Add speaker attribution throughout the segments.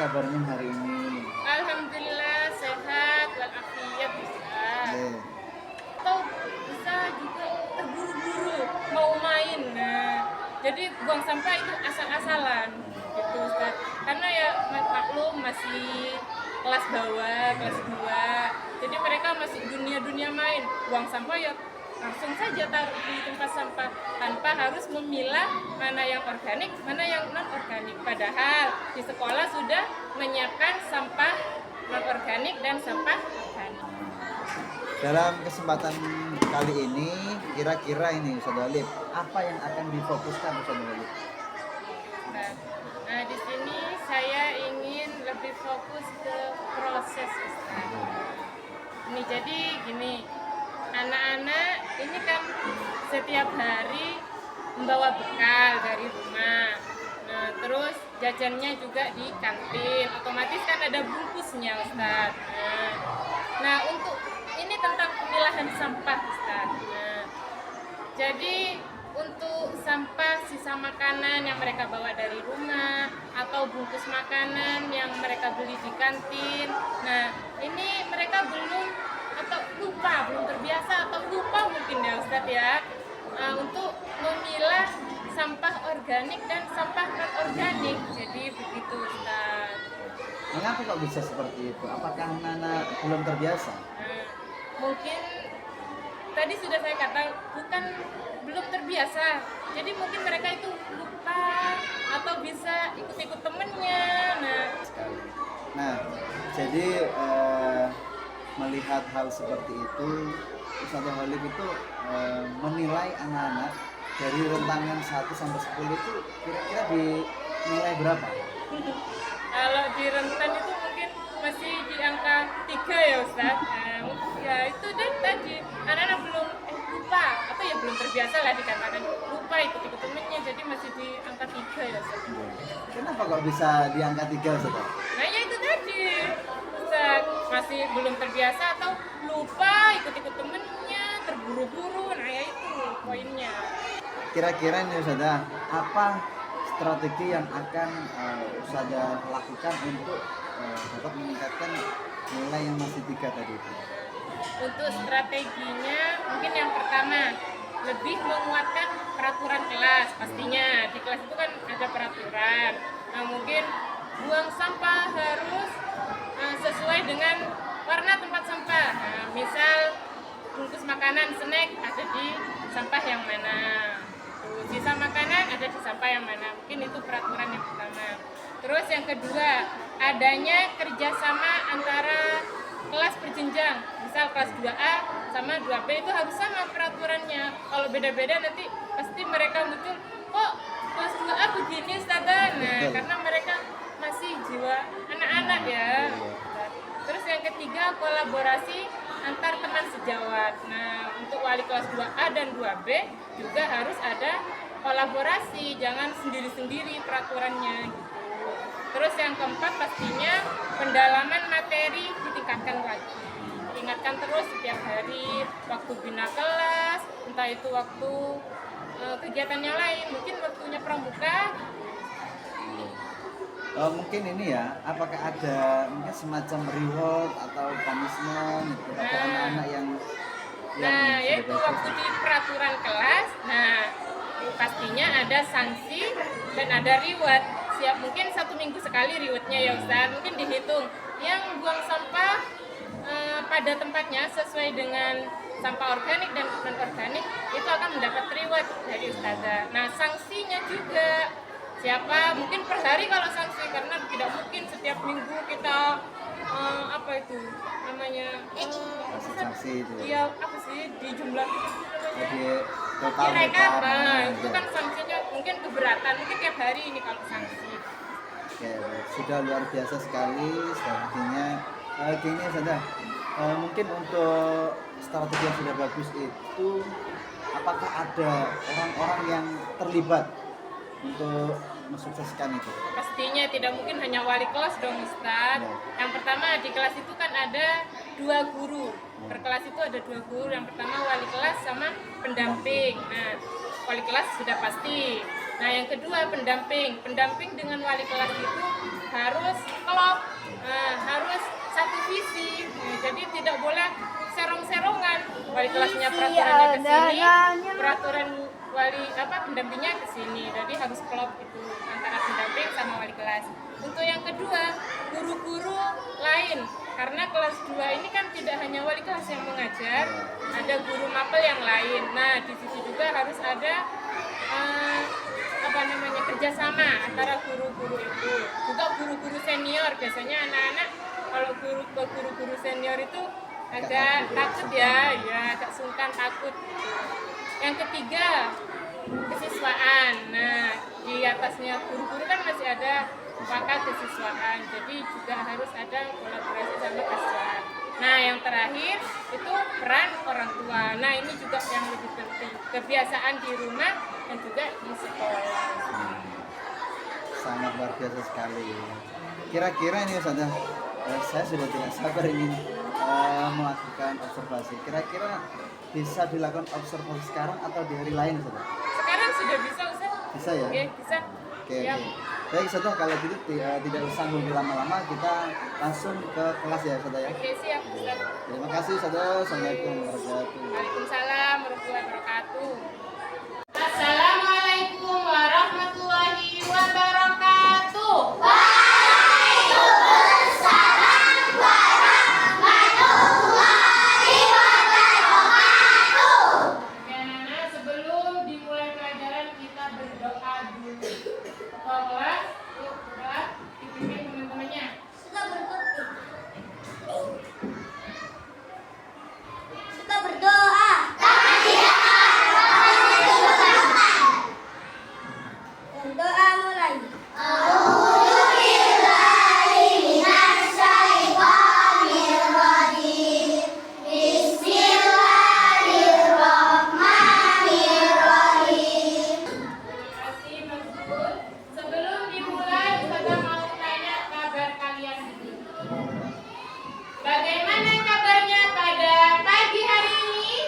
Speaker 1: kabarnya hari ini?
Speaker 2: Alhamdulillah sehat walafiat bisa.
Speaker 1: Oke.
Speaker 2: Atau bisa juga terburu-buru mau main. Nah, jadi buang sampah itu asal-asalan gitu Ustaz. Karena ya maklum masih kelas bawah, kelas 2. Jadi mereka masih dunia-dunia main. Buang sampah ya langsung saja taruh di tempat sampah tanpa harus memilah mana yang organik, mana yang non organik. Padahal di sekolah sudah menyiapkan sampah non organik dan sampah organik.
Speaker 1: Dalam kesempatan kali ini, kira-kira ini Ustaz Walid, apa yang akan difokuskan Ustaz Walid?
Speaker 2: Nah, di sini saya ingin lebih fokus ke proses Ustaz. Ini jadi gini, anak-anak ini kan setiap hari membawa bekal dari rumah. Nah, terus jajannya juga di kantin. Otomatis kan ada bungkusnya, Ustaz. Nah, untuk ini tentang pemilahan sampah, Ustaz. Nah, jadi untuk sampah sisa makanan yang mereka bawa dari rumah atau bungkus makanan yang mereka beli di kantin. Nah, ini mereka belum atau lupa, belum terbiasa atau lupa mungkin ya Ustadz ya, untuk memilah sampah organik dan sampah non organik. Jadi begitu Ustadz.
Speaker 1: Mengapa kok bisa seperti itu? Apakah anak belum terbiasa?
Speaker 2: Mungkin tadi sudah saya katakan bukan belum terbiasa. Jadi mungkin mereka itu lupa atau bisa ikut-ikut temennya.
Speaker 1: Nah, jadi melihat hal seperti itu, Ustaz Walid itu menilai anak-anak dari rentangan 1 sampai 10 itu kira-kira dinilai berapa?
Speaker 2: Kalau di rentan itu mungkin masih di angka 3 ya Ustaz. Ya itu dan tadi anak-anak belum lupa atau ya belum terbiasa lah dikatakan lupa ikut-ikut temennya, jadi masih di angka 3 ya Ustaz.
Speaker 1: Kenapa kok bisa di angka 3 Ustaz?
Speaker 2: Nah ya itu tadi Ustaz, masih belum terbiasa atau lupa ikut-ikut temennya, terburu-buru. Nah ya itu poinnya.
Speaker 1: Kira-kira nih Ustaz, apa strategi yang akan Ustaz lakukan untuk dapat meningkatkan nilai yang masih 3 tadi itu?
Speaker 2: Untuk strateginya mungkin yang pertama lebih menguatkan peraturan kelas. Pastinya di kelas itu kan ada peraturan. Nah mungkin buang sampah harus sesuai dengan warna tempat sampah. Nah, misal bungkus makanan snack ada di sampah yang mana, sisa makanan ada di sampah yang mana. Mungkin itu peraturan yang pertama. Terus yang kedua, adanya kerjasama antara kelas berjenjang. Misal kelas 2A sama 2B itu harus sama peraturannya. Kalau beda-beda nanti pasti mereka muncul, kok kelas 2A begini Ustazah. Nah, karena mereka masih jiwa anak-anak ya. Terus yang ketiga, kolaborasi antar teman sejawat. Nah, untuk wali kelas 2A dan 2B juga harus ada kolaborasi, jangan sendiri-sendiri peraturannya gitu. Terus yang keempat pastinya pendalaman materi ditingkatkan lagi. Ingatkan terus setiap hari, waktu bina kelas, entah itu waktu kegiatan yang lain, mungkin waktunya pramuka.
Speaker 1: Mungkin ini ya, apakah ada mungkin semacam reward atau punishment gitu pada anak-anak yang
Speaker 2: yaitu waktu di peraturan kelas. Nah, pastinya ada sanksi dan ada reward. Siap mungkin 1 minggu sekali rewardnya ya Ustaz. Mungkin dihitung yang buang sampah pada tempatnya sesuai dengan sampah organik dan non organik itu akan mendapat reward dari Ustazah. Nah, sanksinya juga siapa mungkin per hari kalau sanksi, karena tidak mungkin setiap minggu kita apa itu namanya
Speaker 1: sanksi itu.
Speaker 2: Iya, apa sih di jumlah
Speaker 1: Jadi total
Speaker 2: itu kan sanksinya mungkin keberatan, mungkin tiap hari ini kalau sanksi.
Speaker 1: Oke, sudah luar biasa sekali strateginya. Gini saja, mungkin untuk strategi yang sudah bagus itu, apakah ada orang-orang yang terlibat untuk mensukseskan itu?
Speaker 2: Pastinya tidak mungkin hanya wali kelas dong Ustaz. Yang pertama di kelas itu kan ada 2 guru. Per kelas itu ada 2 guru. Yang pertama wali kelas sama pendamping. Nah, wali kelas sudah pasti. Nah, yang kedua pendamping. Pendamping dengan wali kelas itu harus klop, harus satu visi. Nah, jadi tidak boleh serong-serongan. Wali kelasnya peraturannya ke sini, peraturan pendampingnya ke sini. Jadi harus klop itu antara pendamping sama wali kelas. Untuk yang kedua, guru-guru lain. Karena kelas 2 ini kan tidak hanya wali kelas yang mengajar, ada guru mapel yang lain. Nah, di situ juga harus ada kerjasama antara guru-guru itu. Juga guru-guru senior, biasanya anak-anak kalau guru-guru senior itu agak takut ya, agak sungkan, takut. Yang ketiga, kesiswaan. Nah, di atasnya guru-guru kan masih ada pangkat kesiswaan, jadi juga harus ada kolaborasi sama kesiswaan. Nah, yang terakhir itu peran orang tua. Nah, ini juga yang lebih penting, kebiasaan di rumah dan juga di sekolah.
Speaker 1: Sangat luar biasa sekali. Kira-kira ini Ustaz, saya sudah tidak sabar ingin melakukan observasi. Kira-kira bisa dilakukan observasi sekarang atau di hari lain Ustaz?
Speaker 2: Sekarang sudah bisa Ustaz.
Speaker 1: Bisa ya?
Speaker 2: Oke, bisa.
Speaker 1: Oke. Baik Ustaz, kalau gitu tidak usah nunggu lama-lama, kita langsung ke kelas ya Ustaz ya.
Speaker 2: Oke, siap Ustaz.
Speaker 1: Terima kasih Ustaz. Assalamualaikum warahmatullahi wabarakatuh.
Speaker 2: Waalaikumsalam warahmatullahi wabarakatuh. Assalamualaikum warahmatullahi wabarakatuh.
Speaker 3: Waalaikumsalam warahmatullahi wabarakatuh.
Speaker 2: Oke, anak-anak, sebelum dimulai pelajaran kita berdoa dulu. Kelas, yuk berdoa, dipimpin teman-temannya.
Speaker 3: Suka berdoa. Doa mulai.
Speaker 2: Terima kasih Mas Gun. Sebelum dimulai, Ustazah mau tanya kabar kalian dulu. Bagaimana kabarnya pada pagi hari ini?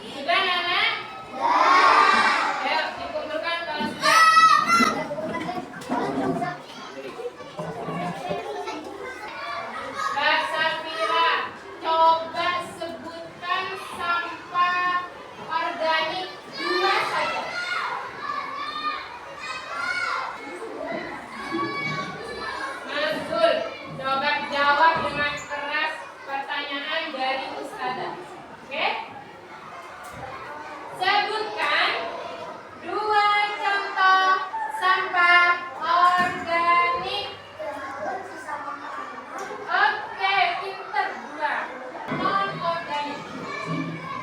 Speaker 2: Sudah anak? Ayo dikumpulkan kalau sudah. Kak Safira, coba sebutkan sampah organik 2 saja. Mazul, coba jawab dengan keras pertanyaan dari Ustazah. Oke? Sebutkan 2 contoh sampah organik. Oke, pinter 2. Non organik.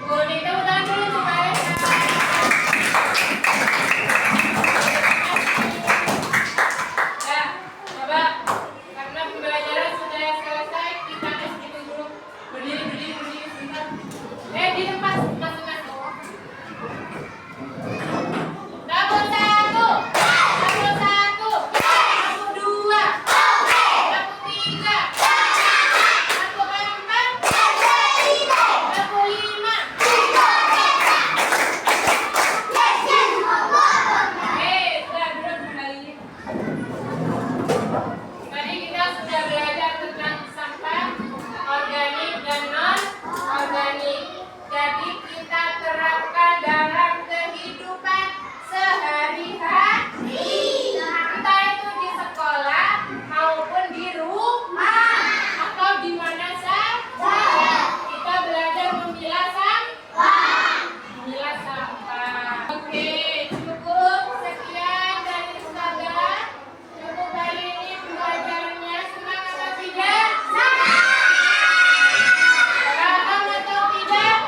Speaker 2: Boleh tepuk tangan dulu untuk mereka. Ya, coba karena pembelajaran sudah selesai, kita tes gitu dulu. Berdiri sebentar. Di tempat masing-masing. Dapur 1, dapur 1, dapur 2, dapur 3, dapur 4, dapur 5. Sudah duduk kembali. Tadi kita sudah belajar tentang sampah organik dan non organik. Jadi kita terapkan dalam kehidupan sehari-hari, entah itu di sekolah maupun di rumah atau di mana saja. Kita belajar memilah sampah. Oke, cukup sekian dari Ustazah. Cukup kali ini pembelajarannya. Senang atau tidak? Paham atau tidak?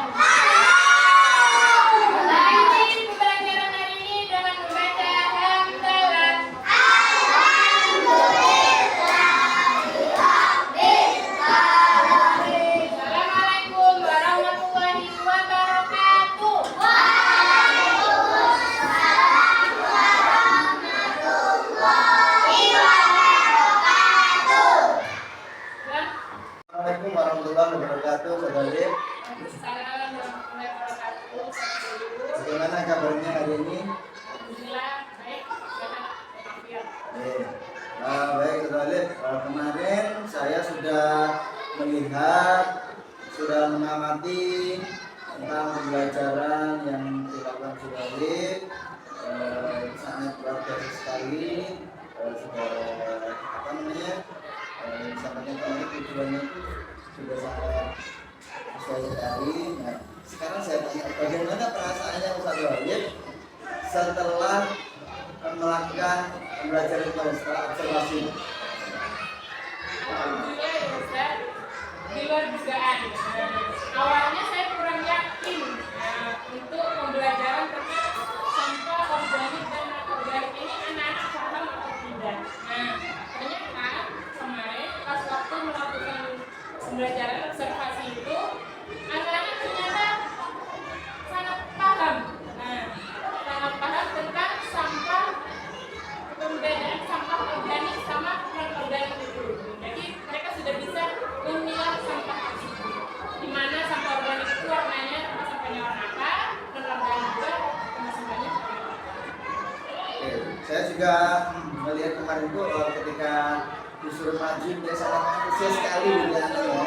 Speaker 2: Mulai pembelajaran hari ini dengan membaca hamdalah. Assalamualaikum warahmatullahi wabarakatuh.
Speaker 1: Assalamualaikum warahmatullahi wabarakatuh, Saudara Lip.
Speaker 2: Waalaikumsalam warahmatullahi wabarakatuh.
Speaker 1: Bagaimana kabarnya hari ini?
Speaker 2: Alhamdulillah baik. Sehat.
Speaker 1: Baik, Saudara Lip. Kemarin saya sudah melihat, sudah mengamati tentang pembelajaran yang dilakukan Saudara Lip. Sangat luar biasa sekali. Sudah sampaikan kemarin tujuannya itu sudah sangat sesuai sekali. Nah, sekarang saya tanya, bagaimana perasaannya Ustaz Walid setelah melakukan pembelajaran setelah observasi?
Speaker 2: Alhamdulillah ya Ustaz, di luar dugaan. Awalnya saya kurang yakin untuk pembelajaran tentang sampah organik dan non-organik ini anak-anak paham atau tidak. Nah, ternyata kemarin pas waktu melakukan pembelajaran observasi itu, anak-anak ternyata sangat paham. Nah, sangat paham tentang sampah, pembedaan sampah organik sama non-organik itu. Jadi mereka sudah bisa memilah sampah tersebut. Di mana sampah organik itu warnanya sampahnya warna apa, non-organik juga sampahnya warna apa.
Speaker 1: Saya juga melihat kemarin itu ketika disuruh maju dia sangat antusias sekali di sana ya.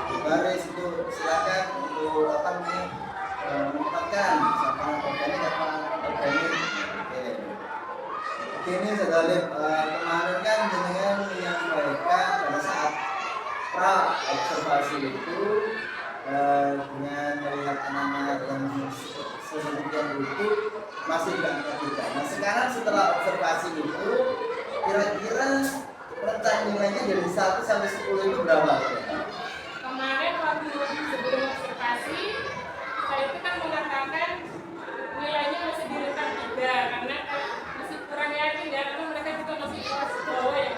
Speaker 1: Di baris itu silakan untuk menempatkan sampah organik apa organik. Oke, ini Saudara Lip, kemarin kan dengan menyampaikan pada saat pra observasi itu dengan melihat anak-anak yang sesuatu itu masih tidak tidak. Nah sekarang setelah observasi itu kira-kira rentang nilainya dari 1 sampai 10 itu berapa?
Speaker 2: Kemarin waktu sebelum observasi, saya itu kan mengatakan nilainya masih di rentang 3 karena masih kurang yakin ya, karena mereka juga masih kelas bawah ya.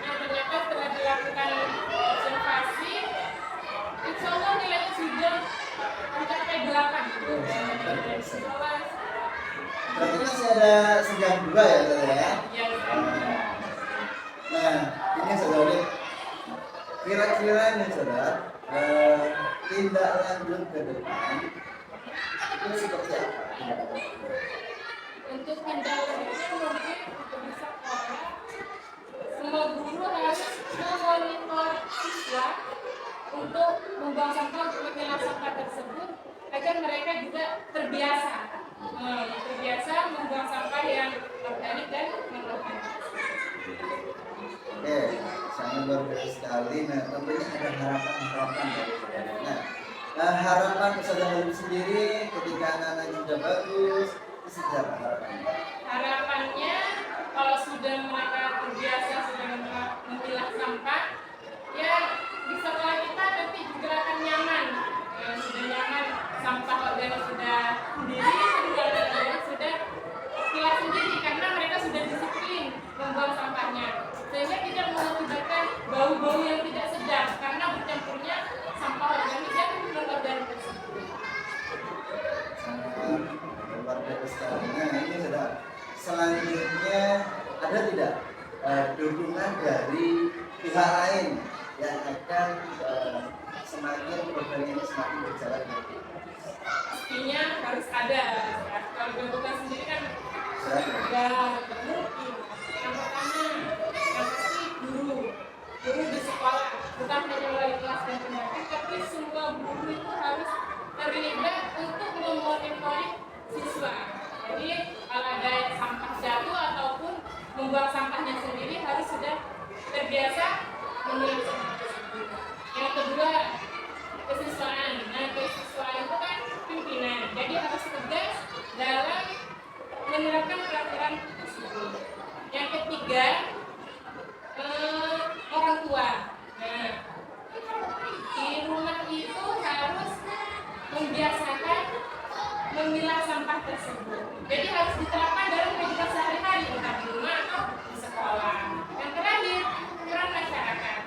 Speaker 2: Nah ternyata setelah
Speaker 1: ada sedang dua ya saudara ya.
Speaker 2: Ya,
Speaker 1: Nah, ini saudara, kira-kira nih saudara, tindak lanjut ke depan itu seperti apa?
Speaker 2: untuk tindak lanjutnya mungkin untuk di sekolah semua guru harus memonitor siswa untuk membuang sampah, untuk memilah sampah tersebut agar mereka juga terbiasa membuang sampah yang organik dan non-organik.
Speaker 1: Oke, sangat luar biasa sekali. Nah, tentunya ada harapan-harapan dari saudara. Nah, harapan saudara Halim sendiri ketika anak-anak sudah bagus, itu seperti apa harapannya?
Speaker 2: Harapannya kalau sudah mereka terbiasa sudah memilah sampah, ya di sekolah kita nanti juga akan nyaman. Sudah nyaman, sampah organik sudah sendiri, sudah pilah sendiri karena mereka sudah disiplin membuang sampahnya, sehingga tidak mengakibatkan bau-bau yang tidak sedap karena bercampurnya sampah organik dan non-organik tersebut.
Speaker 1: Sangat luar biasa sekali. Nah, ini sudah selanjutnya ada tidak dukungan dari pihak lain yang akan semakin program ini semakin berjalan dengan baik?
Speaker 2: Pastinya harus ada. Kalau gabungan sendiri kan nggak mungkin. Yang pertama, yang pasti guru di sekolah, bukan hanya melalui kelas dan pendamping, tapi semua guru itu harus terlibat untuk memonitoring siswa. Jadi kalau ada sampah jatuh ataupun membuang sampahnya sendiri harus sudah terbiasa memilah sampah tersebut. Yang kedua, kesiswaan. Nah, kesiswaan itu kan pimpinan, jadi harus tegas dalam menerapkan peraturan tersebut. Yang ketiga, orang tua. Nah, di rumah itu harus membiasakan memilah sampah tersebut. Jadi harus diterapkan dalam kehidupan sehari-hari, entah di rumah atau di sekolah. Yang terakhir, peran masyarakat.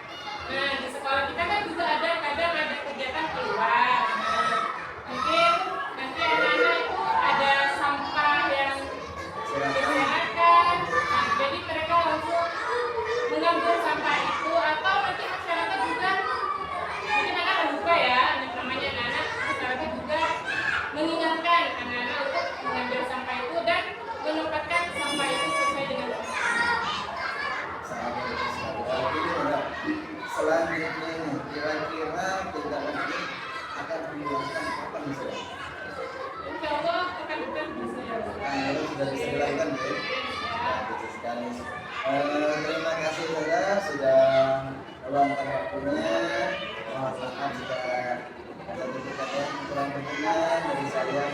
Speaker 2: Nah, di sekolah kita kan juga kadang ada kegiatan keluar. Nah, mungkin nanti anak-anak itu ada sampah yang berserakan. Nah, jadi mereka langsung mengambil sampah itu, atau nanti masyarakat juga mungkin anak lupa ya, namanya anak masyarakat juga mengingatkan anak-anak untuk mengambil sampah itu dan menempatkan sampah itu sesuai dengan
Speaker 1: Sangat bagus sekali. Ini sudah selanjutnya nih, kira-kira tindak lanjut akan dilakukan kapan nih saudara?
Speaker 2: insya Allah akan bisa
Speaker 1: Sudah bisa dilakukan ya? Bagus sekali. Terima kasih saudara sudah meluangkan waktunya. Mohon maaf jika ada titik kata yang kurang berkenan dari saya